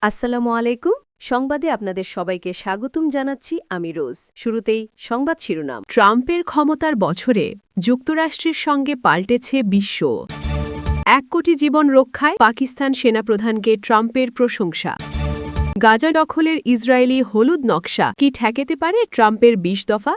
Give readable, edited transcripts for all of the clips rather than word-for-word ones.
আসসালামু আলাইকুম। সংবাদে আপনাদের সবাইকে স্বাগতম জানাচ্ছি আমি রোজ। শুরুতেই সংবাদ শিরোনাম। ট্রাম্পের ক্ষমতার বছরে যুক্তরাষ্ট্রের সঙ্গে পাল্টেছে বিশ্ব। ১ কোটি জীবন রক্ষায় পাকিস্তান সেনাপ্রধানকে ট্রাম্পের প্রশংসা। গাজা দখলের ইসরায়েলি হলুদ নকশা কি ঠেকাতে পারে ট্রাম্পের ২০ দফা?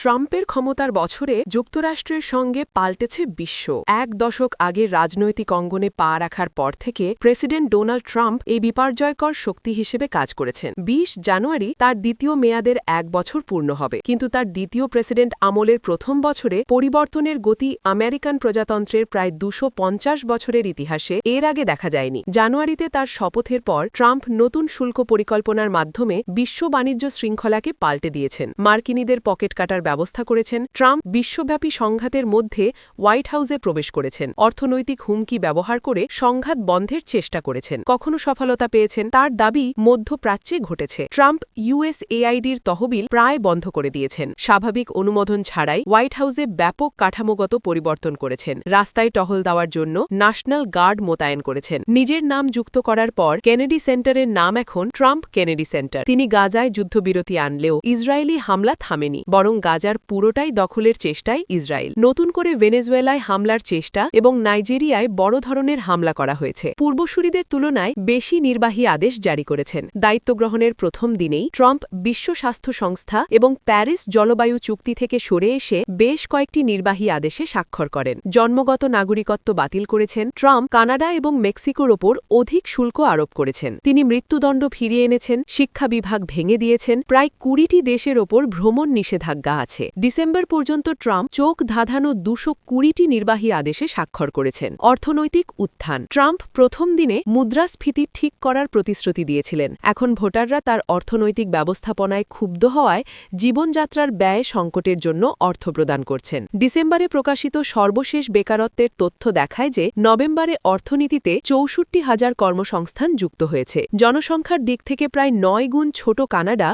ট্রাম্পের ক্ষমতার বছরে যুক্তরাষ্ট্রের সঙ্গে পাল্টেছে বিশ্ব। ১ দশক আগে রাজনৈতিক অঙ্গনে পা রাখার পর থেকে প্রেসিডেন্ট ডোনাল্ড ট্রাম্প এই বিপর্যয়কর শক্তি হিসেবে কাজ করেছেন। ২০ জানুয়ারি তার দ্বিতীয় মেয়াদের ১ বছর পূর্ণ হবে, কিন্তু তার দ্বিতীয় প্রেসিডেন্ট আমলের প্রথম বছরে পরিবর্তনের গতি আমেরিকান প্রজাতন্ত্রের প্রায় ২৫০ বছরের ইতিহাসে এর আগে দেখা যায়নি। জানুয়ারিতে তার শপথের পর ট্রাম্প নতুন শুল্ক পরিকল্পনার মাধ্যমে বিশ্ব বাণিজ্য শৃঙ্খলাকে পাল্টে দিয়েছেন। মার্কিনীদের পকেট কাটার ব্যবস্থা করেছেন। ট্রাম্প বিশ্বব্যাপী সংঘাতের মধ্যে হোয়াইট হাউসে প্রবেশ করেছেন। অর্থনৈতিক হুমকি ব্যবহার করে সংঘাত বন্ধের চেষ্টা করেছেন। কখনো সফলতা পেয়েছেন। তার দাবি মধ্যপ্রাচ্যে ঘটেছে। ট্রাম্প ইউএসএআইডির তহবিল প্রায় বন্ধ করে দিয়েছেন। স্বাভাবিক অনুমোদন ছাড়াই হোয়াইট হাউসে ব্যাপক কাঠামোগত পরিবর্তন করেছেন। রাস্তায় টহল দেওয়ার জন্য ন্যাশনাল গার্ড মোতায়েন করেছেন। নিজের নাম যুক্ত করার পর কেনেডি সেন্টারের নাম এখন ট্রাম্প কেনেডি সেন্টার। তিনি গাজায় যুদ্ধবিরতি আনলেও ইসরায়েলি হামলা থামেনি, বরং গাজার পুরোটাই দখলের চেষ্টায় ইসরায়েল। নতুন করে ভেনেজুয়েলায় হামলার চেষ্টা এবং নাইজেরিয়ায় বড় ধরনের হামলা করা হয়েছে। পূর্বসূরিদের তুলনায় বেশি নির্বাহী আদেশ জারি করেছেন। দায়িত্ব গ্রহণের প্রথম দিনেই ট্রাম্প বিশ্ব স্বাস্থ্য সংস্থা এবং প্যারিস জলবায়ু চুক্তি থেকে সরে এসে বেশ কয়েকটি নির্বাহী আদেশে স্বাক্ষর করেন। জন্মগত নাগরিকত্ব বাতিল করেছেন। ট্রাম্প কানাডা এবং মেক্সিকোর ওপর অধিক শুল্ক আরোপ করেছেন। তিনি মৃত্যুদণ্ড ফিরিয়ে এনেছেন। শিক্ষা বিভাগ ভেঙে দিয়েছেন। প্রায় ২০টি দেশের ওপর ভ্রমণ নিষেধাজ্ঞা আছে। ডিসেম্বর পর্যন্ত ট্রাম্প চোখ ধাঁধানো ২২০টি নির্বাহী আদেশে স্বাক্ষর করেছেন। অর্থনৈতিক উত্থান। ট্রাম্প প্রথম দিনে মুদ্রাস্ফীতি ঠিক করার প্রতিশ্রুতি দিয়েছিলেন। এখন ভোটাররা তার অর্থনৈতিক ব্যবস্থাপনায় ক্ষুব্ধ হওয়ায় জীবনযাত্রার ব্যয় সংকটের জন্য অর্থ প্রদান করছেন। ডিসেম্বরে প্রকাশিত সর্বশেষ বেকারত্বের তথ্য দেখায় যে নভেম্বরে অর্থনীতিতে ৬৪,০০০ কর্মসংস্থান যুক্ত হয়েছে। জনসংখ্যার দিক থেকে প্রায় ৯ গুণ ছোট কানাডা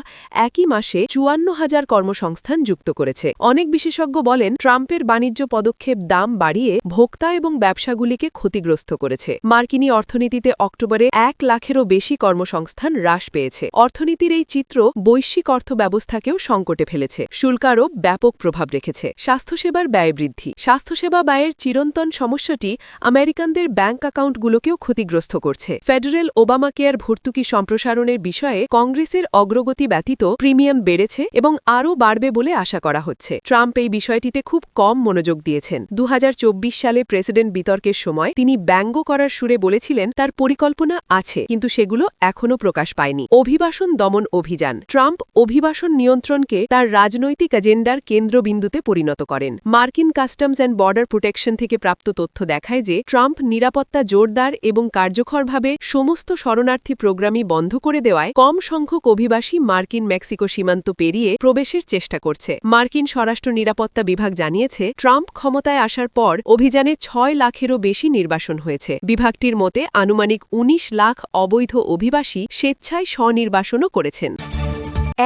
একই মাসে ৫৪,০০০ কর্মসংস্থান যুক্ত করেছে। অনেক বিশেষজ্ঞ বলেন ট্রাম্পের বাণিজ্য পদক্ষেপ দাম বাড়িয়ে ভোক্তা এবং ব্যবসাগুলিকে ক্ষতিগ্রস্ত করেছে। মার্কিনী অর্থনীতিতে অক্টোবরে ১ লাখেরও বেশি কর্মসংস্থান হ্রাস পেয়েছে। অর্থনীতির এই চিত্র বৈশ্বিক অর্থব্যবস্থাকেও সংকটে ফেলেছে। শুল্কারও ব্যাপক প্রভাব রেখেছে। স্বাস্থ্যসেবার ব্যয় বৃদ্ধি। স্বাস্থ্যসেবা ব্যয়ের চিরন্তন সমস্যাটি আমেরিকানদের ব্যাংক অ্যাকাউন্টগুলোকেও ক্ষতিগ্রস্ত করছে। ফেডারেল ওবামা কেয়ার ভর্তুকি সম্প্রসারণের বিষয়ে কংগ্রেসের অগ্রগতি ব্যতীত প্রিমিয়াম বেড়েছে এবং আরও বাড়বে বলে আশা করা হচ্ছে। ট্রাম্প এই বিষয়টিতে খুব কম মনোযোগ দিয়েছেন। ২০২৪ সালে প্রেসিডেন্ট বিতর্কের সময় তিনি ব্যঙ্গ করার সুরে বলেছিলেন তার পরিকল্পনা আছে, কিন্তু সেগুলো এখনও প্রকাশ পায়নি। অভিবাসন দমন অভিযান। ট্রাম্প অভিবাসন নিয়ন্ত্রণকে তার রাজনৈতিক এজেন্ডার কেন্দ্রবিন্দুতে পরিণত করেন। মার্কিন কাস্টমস অ্যান্ড বর্ডার প্রোটেকশন থেকে প্রাপ্ত তথ্য দেখায় যে ট্রাম্প নিরাপত্তা জোরদার এবং কার্যকরভাবে সমস্ত শরণার্থী প্রোগ্রামই বন্ধ করে দেওয়ায় কম সংখ্যক অভিবাসী মার্কিন মেক্সিকো সীমান্ত পেরিয়ে প্রবেশের চেষ্টা করছে। মার্কিন স্বরাষ্ট্র নিরাপত্তা বিভাগ জানিয়েছে ট্রাম্প ক্ষমতায় আসার পর অভিযানে ৬ লাখেরও বেশি নির্বাসন হয়েছে। বিভাগটির মতে আনুমানিক ১৯ লাখ অবৈধ অভিবাসী স্বেচ্ছায় স্বনির্বাসনও করেছেন।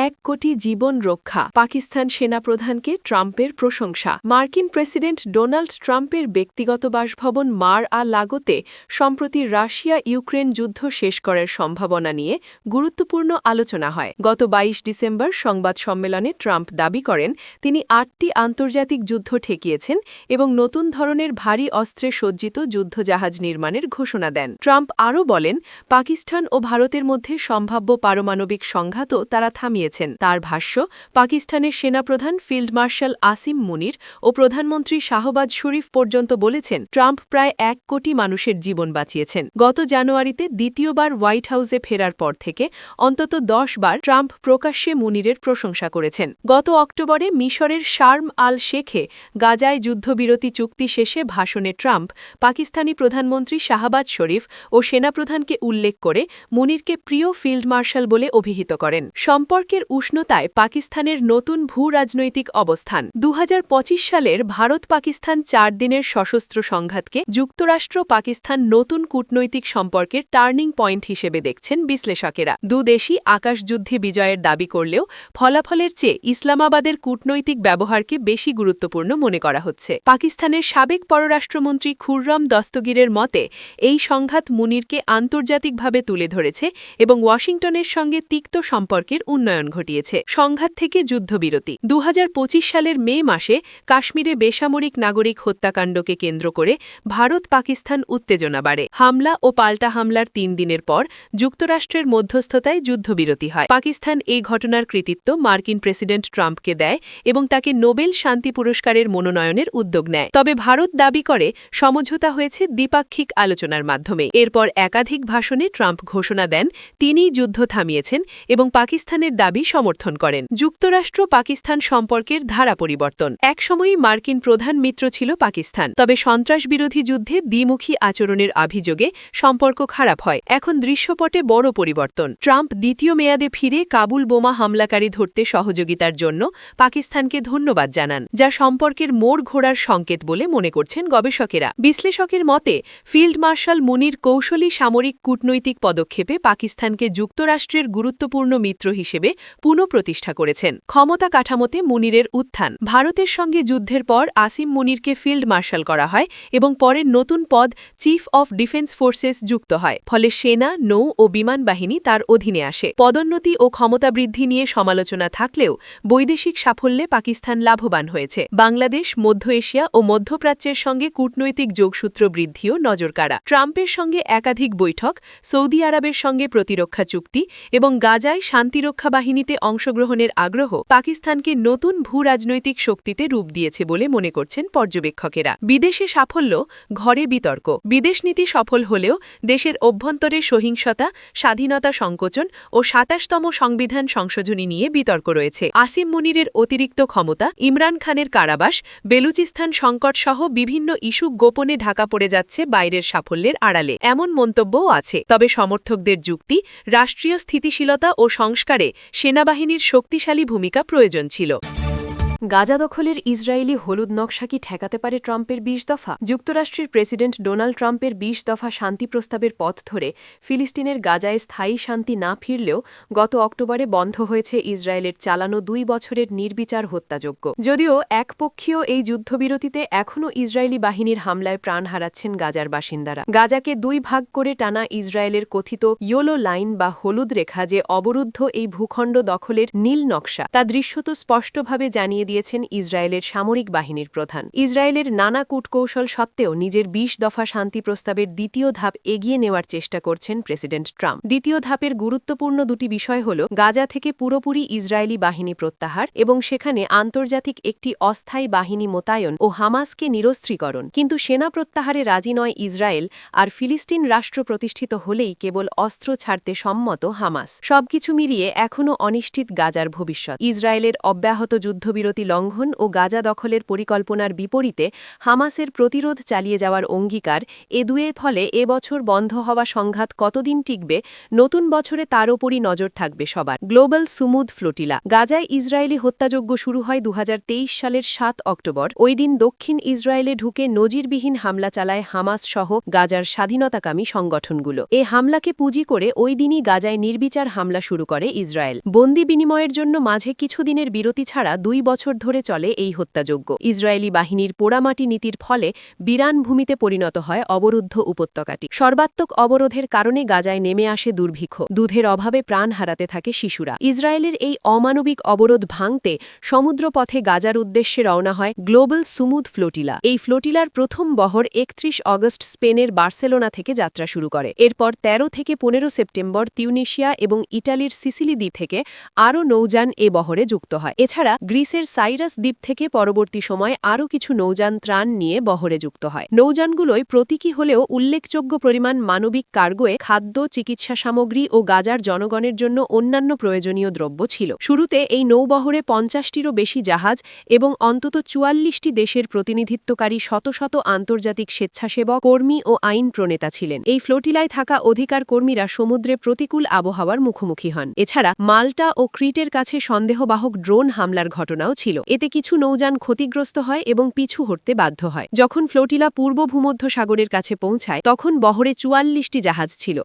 ১ কোটি জীবন রক্ষা। পাকিস্তান সেনাপ্রধানকে ট্রাম্পের প্রশংসা। মার্কিন প্রেসিডেন্ট ডোনাল্ড ট্রাম্পের ব্যক্তিগত বাসভবন মার-আ-লাগোতে সম্প্রতি রাশিয়া ইউক্রেন যুদ্ধ শেষ করার সম্ভাবনা নিয়ে গুরুত্বপূর্ণ আলোচনা হয়। গত ২২ ডিসেম্বর সংবাদ সম্মেলনে ট্রাম্প দাবি করেন তিনি ৮টি আন্তর্জাতিক যুদ্ধ ঠেকিয়েছেন এবং নতুন ধরনের ভারী অস্ত্রে সজ্জিত যুদ্ধজাহাজ নির্মাণের ঘোষণা দেন। ট্রাম্প আরও বলেন পাকিস্তান ও ভারতের মধ্যে সম্ভাব্য পারমাণবিক সংঘাতও তারা থামিয়েছেন। তার ভাষ্য, পাকিস্তানের সেনাপ্রধান ফিল্ড মার্শাল আসিম মুনির ও প্রধানমন্ত্রী শাহবাজ শরীফ পর্যন্ত বলেছেন ট্রাম্প প্রায় ১ কোটি মানুষের জীবন বাঁচিয়েছেন। গত জানুয়ারিতে দ্বিতীয়বার হোয়াইট হাউসে ফেরার পর থেকে অন্তত ১০ বার ট্রাম্প প্রকাশ্যে মুনিরের প্রশংসা করেছেন। গত অক্টোবরে মিশরের শার্ম আল শেখে গাজায় যুদ্ধবিরতি চুক্তি শেষে ভাষণে ট্রাম্প পাকিস্তানি প্রধানমন্ত্রী শাহবাজ শরীফ ও সেনাপ্রধানকে উল্লেখ করে মুনিরকে প্রিয় ফিল্ড মার্শাল বলে অভিহিত করেন। সম্পর্ক নিউইয়র্কের উষ্ণতায় পাকিস্তানের নতুন ভূ-রাজনৈতিক অবস্থান 2025 সালের ভারত-পাকিস্তান 4 দিনের সশস্ত্র সংঘাতকে যুক্তরাষ্ট্র পাকিস্তান নতুন কূটনৈতিক সম্পর্কের টার্নিং পয়েন্ট হিসেবে দেখছেন বিশ্লেষকেরা। দুদেশই আকাশযুদ্ধে বিজয়ের দাবি করলেও ফলাফলের চেয়ে ইসলামাবাদের কূটনৈতিক ব্যবহারকে বেশি গুরুত্বপূর্ণ মনে করা হচ্ছে। পাকিস্তানের সাবেক পররাষ্ট্রমন্ত্রী খুররম দস্তগীরের মতে এই সংঘাত মুনিরকে আন্তর্জাতিকভাবে তুলে ধরেছে এবং ওয়াশিংটনের সঙ্গে তিক্ত সম্পর্কের উন্নয়ন ঘটিয়েছে। সংঘাত থেকে যুদ্ধবিরতি 2025 সালের মে মাসে কাশ্মীরে বেসামরিক নাগরিক হত্যাকাণ্ডকে কেন্দ্র করে ভারত-পাকিস্তান উত্তেজনা বাড়ে। হামলা ও পাল্টা হামলার 3 দিনের পর যুক্তরাষ্ট্রের মধ্যস্থতায় যুদ্ধবিরতি হয়। পাকিস্তান এই ঘটনার কৃতিত্ব মার্কিন প্রেসিডেন্ট ট্রাম্পকে দেয় এবং তাকে নোবেল শান্তি পুরস্কারের মনোনয়নের উদ্যোগ নেয়। তবে ভারত দাবি করে সমঝোতা হয়েছে দ্বিপাক্ষিক আলোচনার মাধ্যমে। এরপর একাধিক ভাষণে ট্রাম্প ঘোষণা দেন তিনিই যুদ্ধ থামিয়েছেন এবং পাকিস্তানের দাবি সমর্থন করেন। যুক্তরাষ্ট্র পাকিস্তান সম্পর্কের ধারা পরিবর্তন একসময়ই মার্কিন প্রধান মিত্র ছিল পাকিস্তান, তবে সন্ত্রাসবিরোধী যুদ্ধে দ্বিমুখী আচরণের অভিযোগে সম্পর্ক খারাপ হয়। এখন দৃশ্যপটে বড় পরিবর্তন। ট্রাম্প দ্বিতীয় মেয়াদে ফিরে কাবুল বোমা হামলাকারী ধরতে সহযোগিতার জন্য পাকিস্তানকে ধন্যবাদ জানান, যা সম্পর্কের মোড় ঘোরার সংকেত বলে মনে করছেন গবেষকেরা। বিশ্লেষকের মতে ফিল্ড মার্শাল মুনির কৌশলী সামরিক কূটনৈতিক পদক্ষেপে পাকিস্তানকে যুক্তরাষ্ট্রের গুরুত্বপূর্ণ মিত্র হিসেবে পুনঃপ্রতিষ্ঠা করেছেন। ক্ষমতা কাঠামোতে মুনিরের উত্থান ভারতের সঙ্গে যুদ্ধের পর আসিম মুনিরকে ফিল্ড মার্শাল করা হয় এবং পরে নতুন পদ চিফ অফ ডিফেন্স ফোর্সেস যুক্ত হয়। ফলে সেনা, নৌ ও বিমান বাহিনী তার অধীনে আসে। পদোন্নতি ও ক্ষমতা বৃদ্ধি নিয়ে সমালোচনা থাকলেও বৈদেশিক সাফল্যে পাকিস্তান লাভবান হয়েছে। বাংলাদেশ, মধ্য এশিয়া ও মধ্যপ্রাচ্যের সঙ্গে কূটনৈতিক যোগসূত্র বৃদ্ধিও নজরকাড়া। ট্রাম্পের সঙ্গে একাধিক বৈঠক, সৌদি আরবের সঙ্গে প্রতিরক্ষা চুক্তি এবং গাজায় শান্তিরক্ষা বাহিনীতে অংশগ্রহণের আগ্রহ পাকিস্তানকে নতুন ভূ-রাজনৈতিক শক্তিতে রূপ দিয়েছে বলে মনে করছেন পর্যবেক্ষকেরা। বিদেশে সাফল্য, ঘরে বিতর্ক। বিদেশনীতি সফল হলেও দেশের অভ্যন্তরে সহিংসতা, স্বাধীনতা সংকোচন ও ২৭তম সংবিধান সংশোধনী নিয়ে বিতর্ক রয়েছে। আসিম মুনিরের অতিরিক্ত ক্ষমতা, ইমরান খানের কারাবাস, বেলুচিস্তান সংকটসহ বিভিন্ন ইস্যু গোপনে ঢাকা পড়ে যাচ্ছে বাইরের সাফল্যের আড়ালে, এমন মন্তব্যও আছে। তবে সমর্থকদের যুক্তি, রাষ্ট্রীয় স্থিতিশীলতা ও সংস্কারে সেনাবাহিনীর শক্তিশালী ভূমিকা প্রয়োজন ছিল। গাজা দখলের ইসরায়েলি হলুদ নকশা কি ঠেকাতে পারে ট্রাম্পের ২০ দফা? যুক্তরাষ্ট্রের প্রেসিডেন্ট ডোনাল্ড ট্রাম্পের ২০ দফা শান্তি প্রস্তাবের পথ ধরে ফিলিস্তিনের গাজায় স্থায়ী শান্তি না ফিরলেও গত অক্টোবরে বন্ধ হয়েছে ইসরায়েলের চালানো ২ বছরের নির্বিচার হত্যাযজ্ঞ। যদিও একপক্ষীয় এই যুদ্ধবিরতিতে এখনও ইসরায়েলি বাহিনীর হামলায় প্রাণ হারাচ্ছেন গাজার বাসিন্দারা। গাজাকে ২ ভাগ করে টানা ইসরায়েলের কথিত ইয়েলো লাইন বা হলুদ রেখা যে অবরুদ্ধ এই ভূখণ্ড দখলের নীল নকশা, তা দৃশ্যত স্পষ্টভাবে জানিয়ে দিয়েছেন ইসরায়েলের সামরিক বাহিনীর প্রধান। ইসরায়েলের নানা কূটকৌশল সত্ত্বেও নিজের ২০ দফা শান্তি প্রস্তাবের দ্বিতীয় ধাপ এগিয়ে নেওয়ার চেষ্টা করছেন প্রেসিডেন্ট ট্রাম্প। দ্বিতীয় ধাপের গুরুত্বপূর্ণ দুটি বিষয় হল গাজা থেকে পুরোপুরি ইসরায়েলি বাহিনী প্রত্যাহার এবং সেখানে আন্তর্জাতিক একটি অস্থায়ী বাহিনী মোতায়েন ও হামাসকে নিরস্ত্রীকরণ। কিন্তু সেনা প্রত্যাহারে রাজি নয় ইসরায়েল, আর ফিলিস্তিন রাষ্ট্র প্রতিষ্ঠিত হলেই কেবল অস্ত্র ছাড়তে সম্মত হামাস। সবকিছু মিলিয়ে এখনও অনিশ্চিত গাজার ভবিষ্যৎ। ইসরায়েলের অব্যাহত যুদ্ধবিরতি লঙ্ঘন ও গাজা দখলের পরিকল্পনার বিপরীতে হামাসের প্রতিরোধ চালিয়ে যাওয়ার অঙ্গীকার, এ দুয়ের ফলে এবছর বন্ধ হওয়া সংঘাত কতদিন টিকবে, নতুন বছরে তার ওপরই নজর থাকবে সবার। গ্লোবাল সুমুদ ফ্লোটিলা গাজায় ইসরায়েলি হত্যাযজ্ঞ শুরু হয় ২০২৩ সালের ৭ অক্টোবর। ওই দিন দক্ষিণ ইসরায়েলে ঢুকে নজিরবিহীন হামলা চালায় হামাস সহ গাজার স্বাধীনতাকামী সংগঠনগুলো। এ হামলাকে পুঁজি করে ওই দিনই গাজায় নির্বিচার হামলা শুরু করে ইসরায়েল। বন্দি বিনিময়ের জন্য মাঝে কিছুদিনের বিরতি ছাড়া ২ বছর ধরে চলে এই হত্যাযজ্ঞ। ইসরায়েলি বাহিনীর পোড়ামাটি নীতির ফলে বিরান ভূমিতে পরিণত হয় অবরুদ্ধ উপত্যকাটি। সর্বাত্মক অবরোধের কারণে গাজায় নেমে আসে দুর্ভিক্ষ, দুধের অভাবে প্রাণ হারাতে থাকে শিশুরা। ইসরায়েলের এই অমানবিক অবরোধ ভাঙতে সমুদ্রপথে গাজার উদ্দেশ্যে রওনা হয় গ্লোবাল সুমুদ ফ্লোটিলা। এই ফ্লোটিলার প্রথম বহর ৩১ অগস্ট স্পেনের বার্সেলোনা থেকে যাত্রা শুরু করে। এরপর ১৩ থেকে ১৫ সেপ্টেম্বর তিউনিশিয়া এবং ইটালির সিসিলি দ্বীপ থেকে আরও নৌযান এ বহরে যুক্ত হয়। এছাড়া গ্রিসের সাইরাস দ্বীপ থেকে পরবর্তী সময় আরও কিছু নৌযান ত্রাণ নিয়ে বহরে যুক্ত হয়। নৌযানগুলোয় প্রতীকী হলেও উল্লেখযোগ্য পরিমাণ মানবিক কার্গোয়ে খাদ্য, চিকিৎসা সামগ্রী ও গাজার জনগণের জন্য অন্যান্য প্রয়োজনীয় দ্রব্য ছিল। শুরুতে এই নৌবহরে 50টিরও বেশি জাহাজ এবং অন্তত 44টি দেশের প্রতিনিধিত্বকারী শত শত আন্তর্জাতিক স্বেচ্ছাসেবক, কর্মী ও আইন প্রণেতা ছিলেন। এই ফ্লোটিলায় থাকা অধিকার কর্মীরা সমুদ্রে প্রতিকূল আবহাওয়ার মুখোমুখি হন। এছাড়া মাল্টা ও ক্রিটের কাছে সন্দেহবাহক ড্রোন হামলার ঘটনাও ছিল। এতে কিছু নৌযান ক্ষতিগ্রস্ত হয় এবং পিছু হটতে বাধ্য হয়। যখন ফ্লোটিলা পূর্ব ভূমধ্য সাগরের কাছে পৌঁছায় তখন বহরে 44টি জাহাজ ছিল।